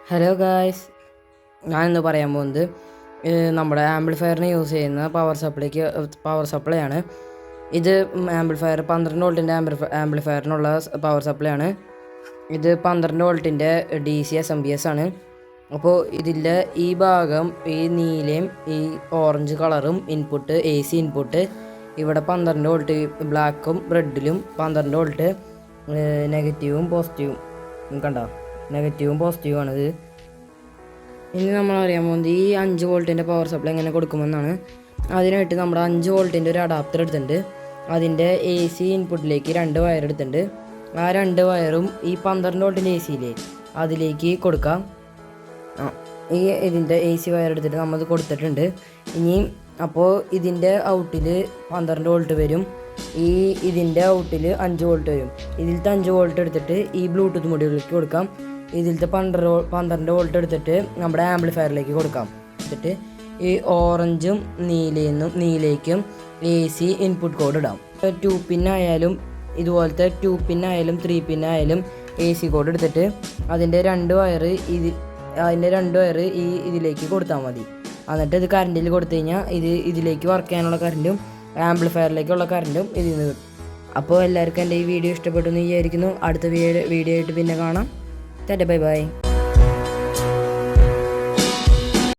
Hello guys, ഞാനിന്ന് പറയാൻ പോകുന്നത് നമ്മുടെ ആംപ്ലിഫയറിന് യൂസ് ചെയ്യുന്ന പവർ സപ്ലൈ ആണ്. ഇത് ആംപ്ലിഫയർ 12 വോൾട്ടിൻ്റെ ആംപ്ലിഫയറിനുള്ള പവർ സപ്ലൈ ആണ്. ഇത് 12 വോൾട്ടിൻ്റെ DC-SMPS ആണ്. അപ്പോൾ ഇതിൻ്റെ ഈ ഭാഗം, ഈ നീലയും ഈ ഓറഞ്ച് കളറും ഇൻപുട്ട്, AC ഇൻപുട്ട്. ഇവിടെ 12 വോൾട്ട് ബ്ലാക്കും റെഡിലും 12 വോൾട്ട് നെഗറ്റീവും പോസിറ്റീവും കണ്ടോ, നെഗറ്റീവും പോസിറ്റീവും ആണിത്. ഇനി നമ്മൾ അറിയാൻ പോകുന്നത് ഈ 5 വോൾട്ടിൻ്റെ പവർ സപ്ലൈ എങ്ങനെ കൊടുക്കുമെന്നാണ്. അതിനായിട്ട് നമ്മുടെ 5 വോൾട്ടിൻ്റെ ഒരു അഡാപ്റ്റർ എടുത്തിട്ടുണ്ട്. അതിൻ്റെ AC ഇൻപുട്ടിലേക്ക് 2 വയർ എടുത്തിട്ടുണ്ട്. ആ 2 വയറും ഈ 12 വോൾട്ടിൻ്റെ AC അതിലേക്ക് കൊടുക്കാം. ഇതിൻ്റെ AC വയർ എടുത്തിട്ട് നമ്മൾ കൊടുത്തിട്ടുണ്ട്. ഇനി അപ്പോൾ ഇതിൻ്റെ ഔട്ടിൽ 12 വോൾട്ട് വരും, ഇതിൻ്റെ ഔട്ടിൽ 5 വോൾട്ട് വരും. ഇതിലത്തെ 5 വോൾട്ട് എടുത്തിട്ട് ഈ ബ്ലൂടൂത്ത് മൊഡ്യൂളിലേക്ക് കൊടുക്കാം. ഇതിലത്തെ 12 വോൾട്ട് എടുത്തിട്ട് നമ്മുടെ ആംപ്ലിഫയറിലേക്ക് കൊടുക്കാം. എന്നിട്ട് ഈ ഓറഞ്ചും നീലയ്ക്കും AC ഇൻപുട്ട് കോഡ് ഇടാം. 2 പിന്നായാലും ഇതുപോലത്തെ 2 പിന്നായാലും 3 പിന്നായാലും AC കോഡ് എടുത്തിട്ട് അതിൻ്റെ 2 വയർ ഇതിലേക്ക് കൊടുത്താൽ മതി. എന്നിട്ട് ഇത് കറണ്ടിൽ കൊടുത്തു കഴിഞ്ഞാൽ ഇതിലേക്ക് വർക്ക് ചെയ്യാനുള്ള കറണ്ടും ആംപ്ലിഫയറിലേക്കുള്ള കറണ്ടും ഇതിൽ നിന്ന് കിട്ടും. അപ്പോൾ എല്ലാവർക്കും എൻ്റെ ഈ വീഡിയോ ഇഷ്ടപ്പെട്ടു എന്ന് വിചാരിക്കുന്നു. അടുത്ത വീഡിയോ ആയിട്ട് പിന്നെ കാണാം. Bye bye.